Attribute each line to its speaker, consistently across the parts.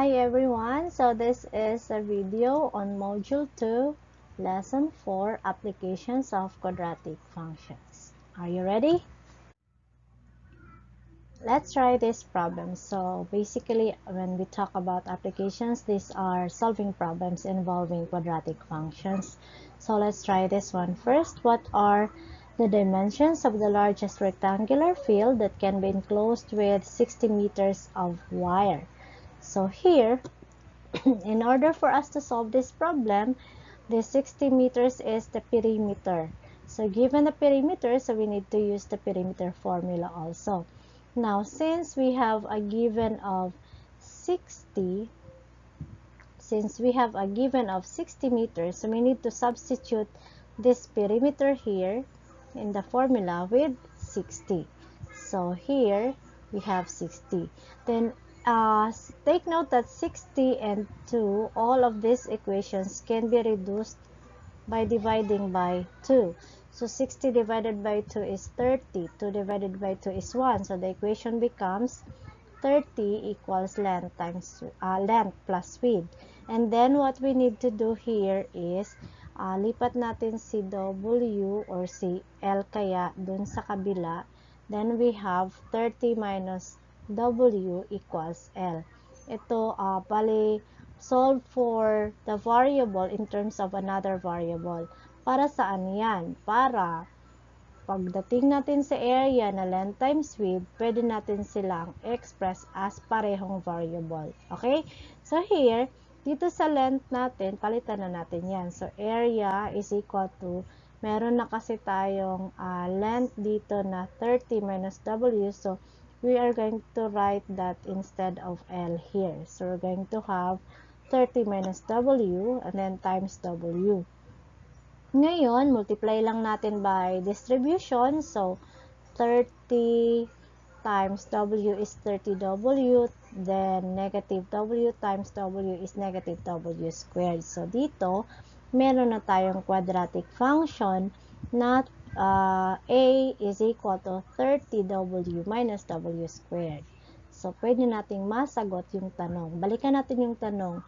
Speaker 1: Hi everyone, so this is a video on Module 2, Lesson 4, Applications of Quadratic Functions. Are you ready? Let's try this problem. So basically, when we talk about applications, these are solving problems involving quadratic functions. So let's try this one first. What are the dimensions of the largest rectangular field that can be enclosed with 60 meters of wire? So here, in order for us to solve this problem, the 60 meters is the perimeter. So given the perimeter, so we need to use the perimeter formula also. Now, since we have a given of 60, meters, so we need to substitute this perimeter here in the formula with 60. So here we have 60. Then take note that 60 and 2, all of these equations can be reduced by dividing by 2. So 60 divided by 2 is 30. 2 divided by 2 is 1. So the equation becomes 30 equals length times length plus width. And then what we need to do here is lipat natin si W or si L kaya dun sa kabila. Then we have 30 minus W equals L. Ito bali solve for the variable in terms of another variable. Para saan yan? Para pagdating natin sa area na length times width, pwede natin silang express as parehong variable. Okay? So here, dito sa length natin, palitan na natin yan. So area is equal to, meron na kasi tayong length dito na 30 minus W. So we are going to write that instead of L here. So we're going to have 30 minus W and then times W. Ngayon, multiply lang natin by distribution. So, 30 times W is 30W. Then, negative W times W is negative W squared. So, dito, meron na tayong quadratic function na A is equal to 30W minus W squared. So, pwede nating masagot yung tanong. Balikan natin yung tanong.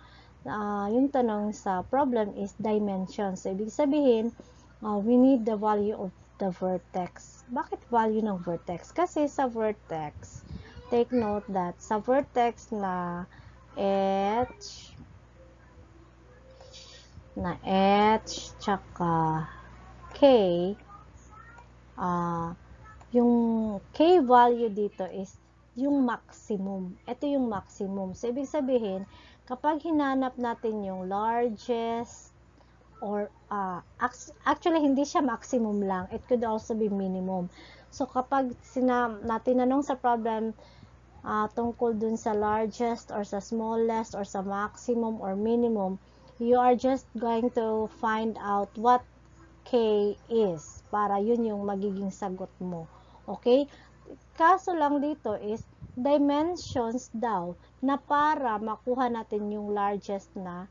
Speaker 1: Yung tanong sa problem is dimensions. So, ibig sabihin, we need the value of the vertex. Bakit value ng vertex? Kasi sa vertex, take note that sa vertex na H, tsaka K, yung K value dito is yung maximum. Ito yung maximum. So, ibig sabihin, kapag hinanap natin yung largest or actually hindi siya maximum lang, it could also be minimum. So kapag tinanong sa problem tungkol dun sa largest or sa smallest or sa maximum or minimum, you are just going to find out what K is para yun yung magiging sagot mo. Okay? Kaso lang dito is dimensions daw na para makuha natin yung largest na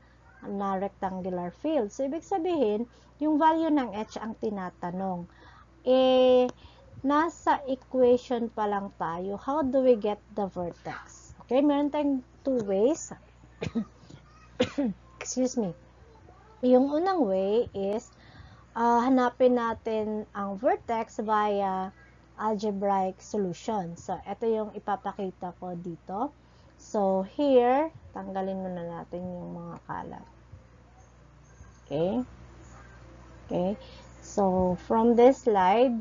Speaker 1: rectangular field. So, ibig sabihin, yung value ng H ang tinatanong. Nasa equation pa lang tayo. How do we get the vertex? Okay, meron tayong two ways. Excuse me. Yung unang way is, hanapin natin ang vertex via algebraic solution. So, ito yung ipapakita ko dito. So, here, tanggalin muna natin yung mga kalat. Okay. So, from this slide,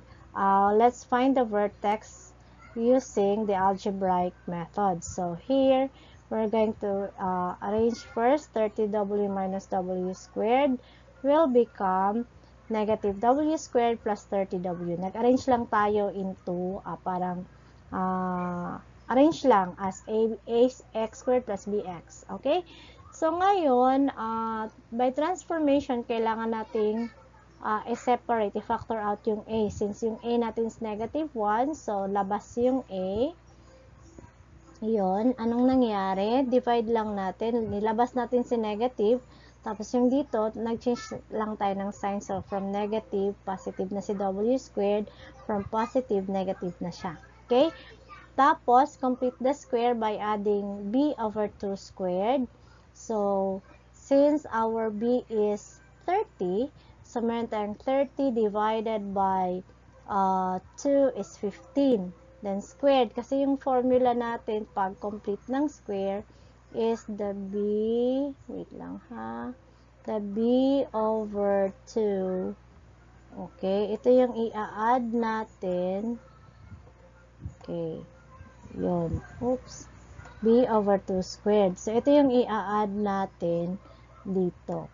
Speaker 1: let's find the vertex using the algebraic method. So, here, we're going to arrange first 30W minus W squared will become negative W squared plus 30W. Nag-arrange lang tayo into arrange lang as X squared plus BX. Okay? So, ngayon, by transformation, kailangan nating i-separate, i-factor out yung A. Since yung A natin is negative 1, so labas yung A. Yun, anong nangyari? Divide lang natin. Nilabas natin si negative. Tapos yung dito, nag-change lang tayo ng sign. So, from negative, positive na si W squared. From positive, negative na siya. Okay? Tapos, complete the square by adding b over 2 squared. So, since our b is 30, so meron tayong 30 divided by 2 is 15. Then, squared. Kasi yung formula natin pag complete ng square is the b, wait lang ha, the b over 2. Okay, ito yung i-add natin. Okay, yun. Oops. B over 2 squared. So, ito yung i-add natin dito.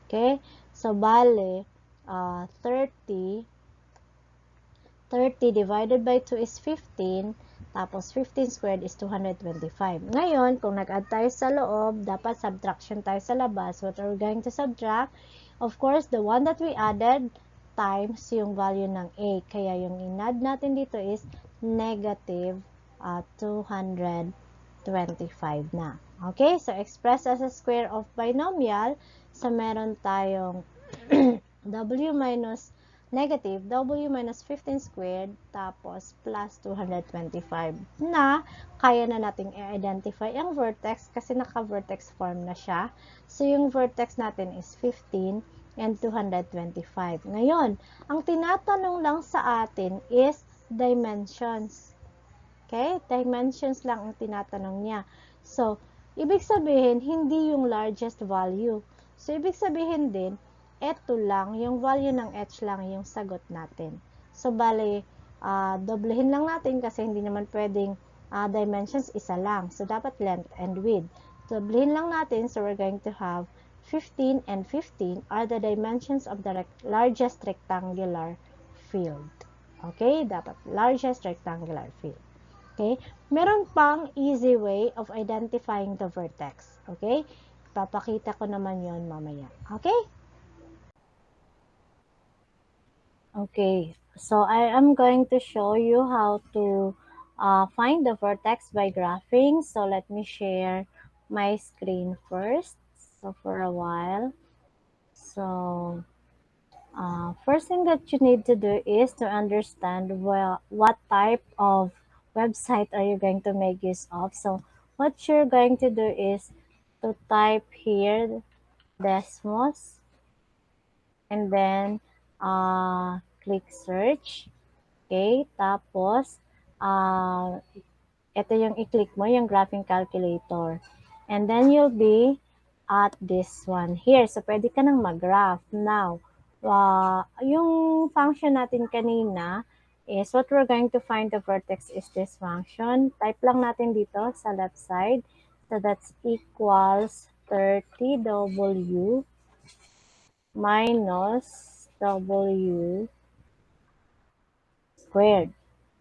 Speaker 1: Okay? So, bale, 30 divided by 2 is 15. Tapos, 15 squared is 225. Ngayon, kung nag-add tayo sa loob, dapat subtraction tayo sa labas. What are we going to subtract? Of course, the one that we added times yung value ng a. Kaya yung in-add natin dito is negative 225 na. Okay? So, express as a square of binomial. So, meron tayong w minus negative w minus 15 squared tapos plus 225 na kaya na nating i-identify ang vertex kasi naka-vertex form na siya. So, yung vertex natin is 15 and 225. Ngayon, ang tinatanong lang sa atin is dimensions. Okay? Dimensions lang ang tinatanong niya. So, ibig sabihin, hindi yung largest value. So, ibig sabihin din, eto lang, yung value ng h lang yung sagot natin. So, bali, doblehin lang natin kasi hindi naman pwedeng dimensions isa lang. So, dapat length and width. Doblehin lang natin, so we're going to have 15 and 15 are the dimensions of the largest rectangular field. Okay? Dapat largest rectangular field. Okay? Meron pang easy way of identifying the vertex. Okay? Papakita ko naman yon mamaya. Okay? Okay, so I am going to show you how to find the vertex by graphing. So let me share my screen first. So for a while. So first thing that you need to do is to understand what type of website are you going to make use of. So what you're going to do is to type here Desmos and then click search. Okay, tapos ito yung i-click mo, yung graphing calculator. And then you'll be at this one here. So pwede ka nang mag-graph. Now, yung function natin kanina is what we're going to find the vertex is this function. Type lang natin dito sa left side. So that's equals 30w minus w squared.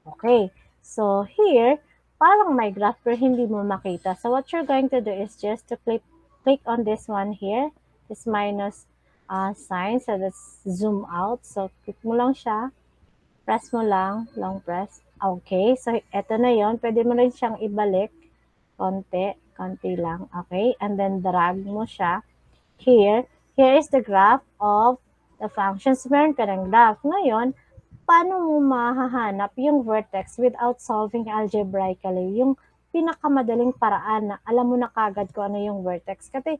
Speaker 1: Okay. So here, parang may graph pero hindi mo makita. So what you're going to do is just to click on this one here, this minus sign. So let's zoom out. So click mo lang siya. Press mo lang, long press. Okay. So eto na yon. Pwede mo rin siyang ibalik. Konti lang. Okay. And then drag mo siya. Here is the graph of the functions. Meron ka ng graph. Ngayon, paano mo mahahanap yung vertex without solving algebraically? Yung pinakamadaling paraan na alam mo na kagad kung ano yung vertex. Kasi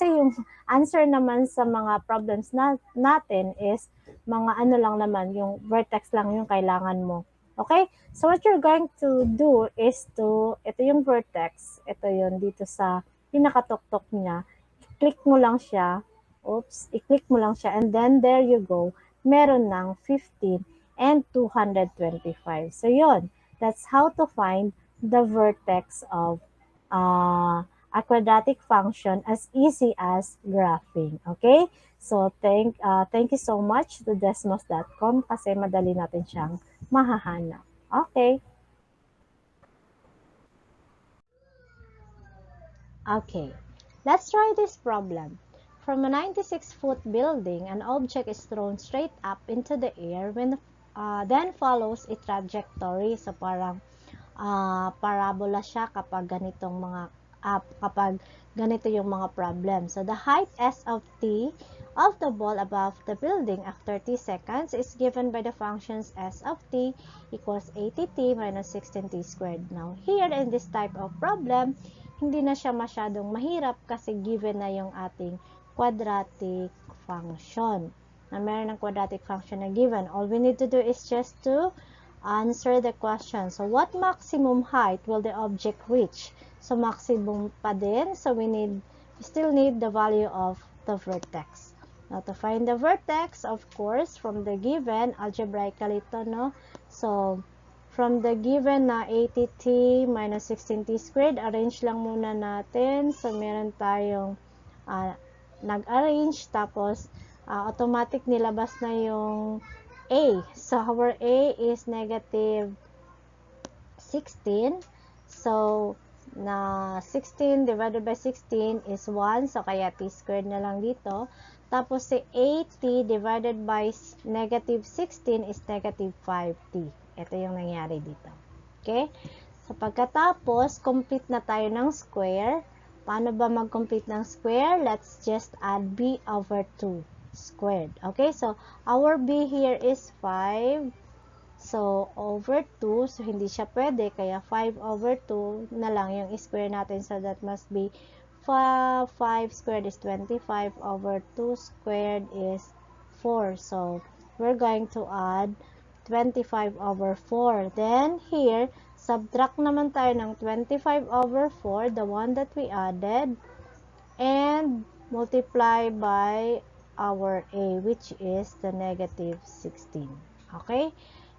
Speaker 1: yung answer naman sa mga problems natin is mga ano lang naman, yung vertex lang yung kailangan mo. Okay? So what you're going to do is ito yung vertex, ito yun dito sa pinakatuktok niya. Click mo lang siya. Oops, i-click mo lang siya and then there you go. Meron ng 15 and 225. So yun, that's how to find the vertex of a quadratic function as easy as graphing. Okay? So thank you so much to desmos.com kasi madali natin siyang mahahanap. Okay. Okay. Let's try this problem. From a 96-foot building, an object is thrown straight up into the air when then follows a trajectory. So parang parabola siya kapag ganitong mga up kapag ganito yung mga problem. So, the height S of t of the ball above the building after t seconds is given by the functions S of t equals 80t minus 16t squared. Now, here in this type of problem, hindi na siya masyadong mahirap kasi given na yung ating quadratic function. Na meron ng quadratic function na given. All we need to do is just to answer the question. So, what maximum height will the object reach? So, maximum pa din. So, we still need the value of the vertex. Now, to find the vertex, of course, from the given, algebraically ito, no? So, from the given na 80t minus 16t squared, arrange lang muna natin. So, meron tayong nag-arrange, tapos automatic nilabas na yung A. So, our A is negative 16. So, na 16 divided by 16 is 1. So, kaya t squared na lang dito. Tapos, si 80 divided by negative 16 is negative 5t. Ito yung nangyari dito. Okay? So, pagkatapos, complete na tayo ng square. Paano ba mag-complete ng square? Let's just add b over 2 squared. Okay, so our b here is 5. So, over 2. So, hindi siya pwede. Kaya 5 over 2 na lang yung square natin. So, that must be 5 squared is 25 over 2 squared is 4. So, we're going to add 25 over 4. Then, here, subtract naman tayo ng 25 over 4, the one that we added, and multiply by our A, which is the negative 16. Okay?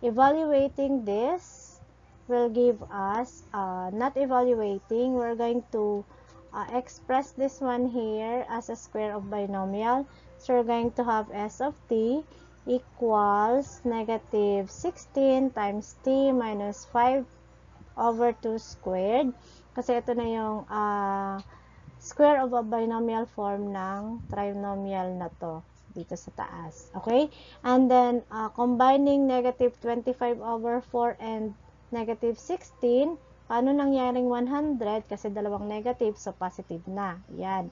Speaker 1: Evaluating this will give us, not evaluating, we're going to express this one here as a square of binomial. So, we're going to have S of t equals negative 16 times t minus 5 over 2 squared. Kasi ito na yung square of a binomial form ng trinomial na to dito sa taas. Okay? And then, combining negative 25 over 4 and negative 16, paano nangyaring 100? Kasi dalawang negative, so positive na. Yan.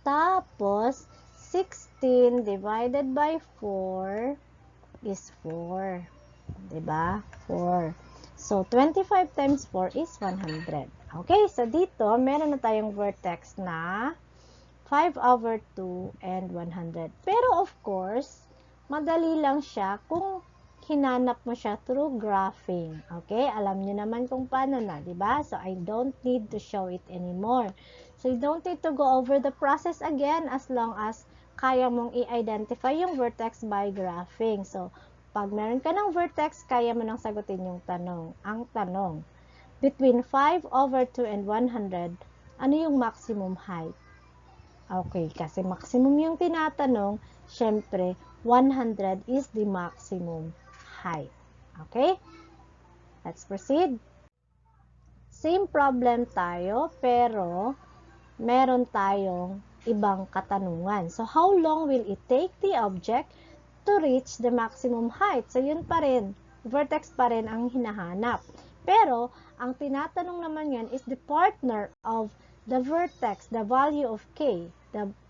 Speaker 1: Tapos, 16 divided by 4 is 4. Diba? 4. So, 25 times 4 is 100. Okay, so dito, meron na tayong vertex na 5 over 2 and 100. Pero of course, madali lang siya kung hinanap mo siya through graphing. Okay, alam nyo naman kung paano na, diba? So, I don't need to show it anymore. So, you don't need to go over the process again as long as kaya mong i-identify yung vertex by graphing. So, pag meron ka ng vertex, kaya mo nang sagutin yung tanong. Ang tanong, between 5 over 2 and 100, ano yung maximum height? Okay, kasi maximum yung tinatanong, syempre, 100 is the maximum height. Okay? Let's proceed. Same problem tayo, pero meron tayong ibang katanungan. So, how long will it take the object to reach the maximum height? So, yun pa rin. Vertex pa rin ang hinahanap. Pero, ang tinatanong naman yan is the partner of the vertex, the value of k.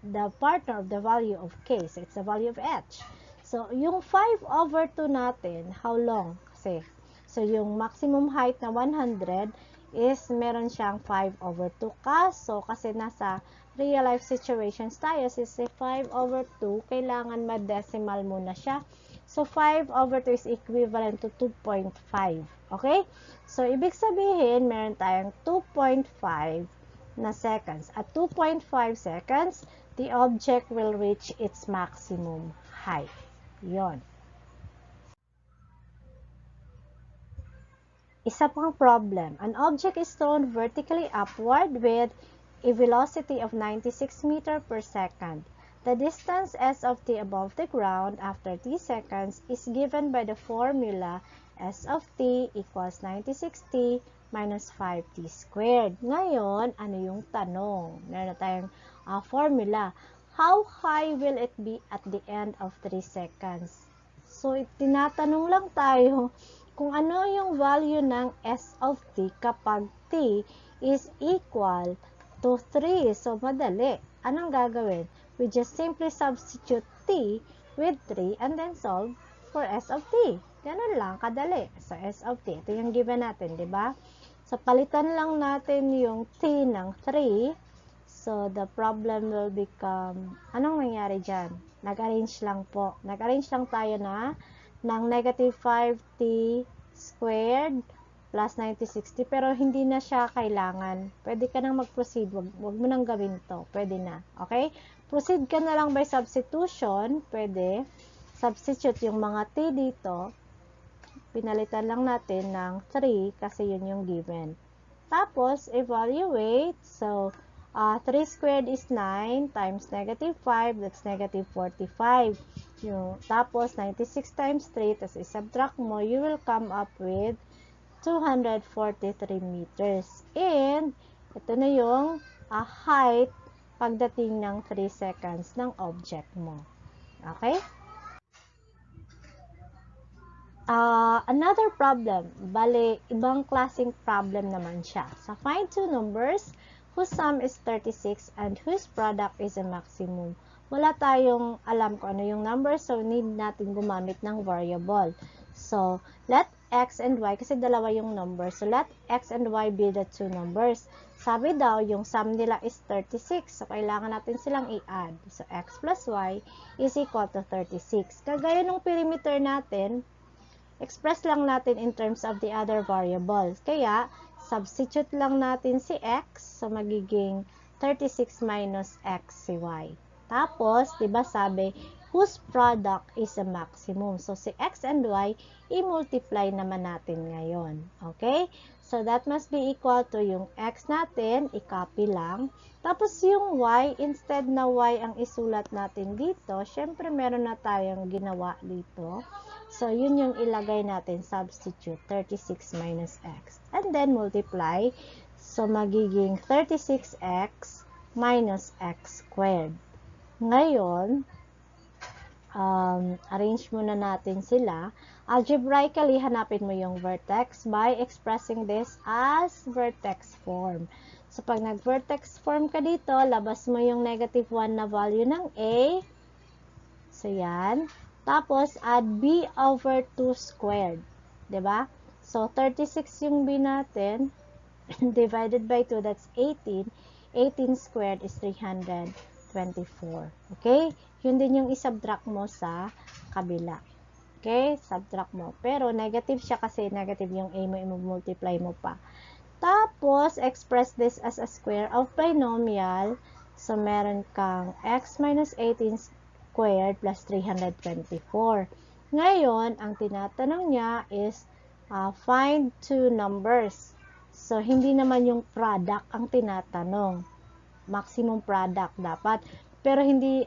Speaker 1: The partner of the value of k. So, it's the value of h. So, yung 5 over 2 natin, how long? Kasi, so, yung maximum height na 100 is meron siyang 5 over 2 kaso kasi nasa real life situations tayo, si 5 over 2, kailangan ma-decimal muna siya. So, 5 over 2 is equivalent to 2.5. Okay? So, ibig sabihin, meron tayong 2.5 na seconds. At 2.5 seconds, the object will reach its maximum height. Yon. Isa pang problem. An object is thrown vertically upward with a velocity of 96 meters per second. The distance s of t above the ground after t seconds is given by the formula s of t equals 96t minus 5t squared. Ngayon, ano yung tanong? Meron na tayong formula. How high will it be at the end of 3 seconds? So, tinatanong lang tayo kung ano yung value ng S of t kapag t is equal to 3. So, madali. Anong gagawin? We just simply substitute t with 3 and then solve for S of t. Ganun lang, kadali. So, S of t. Ito yung given natin, di ba? So, palitan lang natin yung t ng 3. So, the problem will become, anong nangyari dyan? Nag-arrange lang po. Nag-arrange lang tayo ng negative 5t squared plus 9060, pero hindi na siya kailangan. Pwede ka nang mag-proceed. Wag mo nang gawin to. Pwede na. Okay? Proceed ka na lang by substitution. Pwede. Substitute yung mga t dito. Pinalitan lang natin ng 3 kasi yun yung given. Tapos, evaluate. So, 3 squared is 9 times negative 5, that's negative 45. Tapos, 96 times 3, tapos i-subtract mo, you will come up with 243 meters. And, ito na yung height pagdating ng 3 seconds ng object mo. Okay? Another problem. Bale, ibang klaseng problem naman siya. So, find two numbers whose sum is 36 and whose product is a maximum. Wala tayong alam kung ano yung number, so need natin gumamit ng variable. So, let x and y, kasi dalawa yung number, so let x and y be the two numbers. Sabi daw, yung sum nila is 36, so kailangan natin silang i-add. So, x plus y is equal to 36. Kagaya nung perimeter natin, express lang natin in terms of the other variables. Kaya, substitute lang natin si x, so magiging 36 minus x si y. Tapos, diba sabi, whose product is a maximum. So, si x and y, i-multiply naman natin ngayon. Okay? So, that must be equal to yung x natin, i-copy lang. Tapos, yung y, instead na y ang isulat natin dito, syempre meron na tayong ginawa dito. So, yun yung ilagay natin, substitute, 36 minus x. And then, multiply. So, magiging 36x minus x squared. Ngayon, arrange muna natin sila. Algebraically, hanapin mo yung vertex by expressing this as vertex form. So, pag nag-vertex form ka dito, labas mo yung negative 1 na value ng a. So, yan. Tapos, add b over 2 squared. Diba? So, 36 yung b natin. Divided by 2, that's 18. 18 squared is 324. Okay? Yun din yung isubtract mo sa kabila. Okay? Subtract mo. Pero, negative siya kasi negative yung a mo, i-multiply mo pa. Tapos, express this as a square of binomial. So, meron kang x minus 18 squared plus 324. Ngayon, ang tinatanong niya is find two numbers. So, hindi naman yung product ang tinatanong. Maximum product dapat. Pero hindi,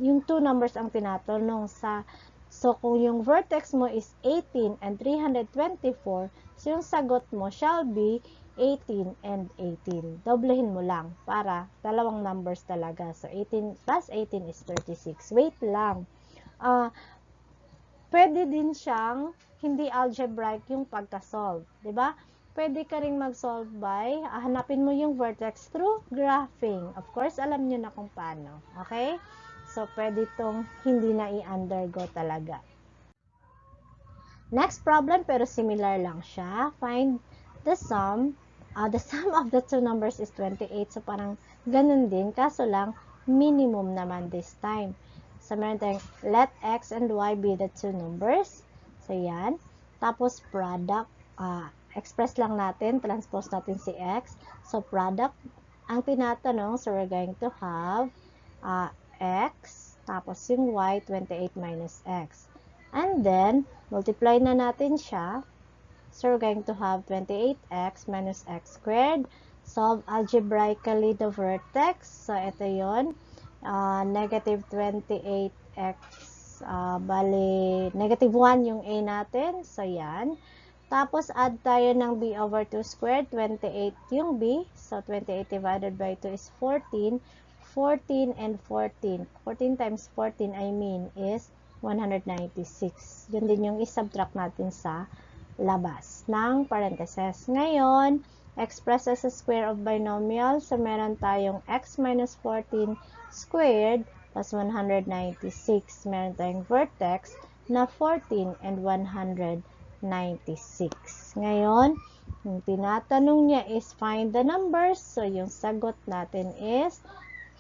Speaker 1: yung two numbers ang tinatanong sa. So, kung yung vertex mo is 18 and 324, so yung sagot mo shall be 18 and 18. Doblehin mo lang para dalawang numbers talaga. So, 18 plus 18 is 36. Wait lang. Pwede din siyang hindi algebraic yung pagka-solve. Diba? Pwede ka rin mag-solve by, hanapin mo yung vertex through graphing. Of course, alam nyo na kung paano. Okay? So, pwede itong hindi na i-undergo talaga. Next problem, pero similar lang siya. Find the sum. The sum of the two numbers is 28. So, parang ganun din. Kaso lang, minimum naman this time. So, meron tayong let x and y be the two numbers. So, yan. Tapos, product. Express lang natin. Transpose natin si x. So, product. Ang tinatanong, so we're going to have x. Tapos, yung y, 28 minus x. And then, multiply na natin siya. So, we're going to have 28x minus x squared. Solve algebraically the vertex. So, ito yun. Negative 28x. Bali, negative 1 yung a natin. So, yan. Tapos, add tayo ng b over 2 squared. 28 yung b. So, 28 divided by 2 is 14. 14 and 14. 14 times 14, I mean, is 196. Yun din yung isubtract natin sa labas ng parentheses. Ngayon, express as a square of binomial. So, meron tayong x minus 14 squared plus 196. Meron tayong vertex na 14 and 196. Ngayon, yung tinatanong niya is find the numbers. So, yung sagot natin is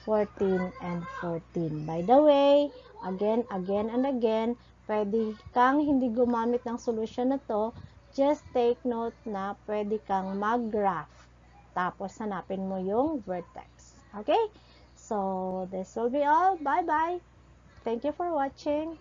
Speaker 1: 14 and 14. By the way, again and again, pwede kang hindi gumamit ng solution na to. Just take note na pwede kang mag-graph. Tapos, hanapin mo yung vertex. Okay? So, this will be all. Bye-bye. Thank you for watching.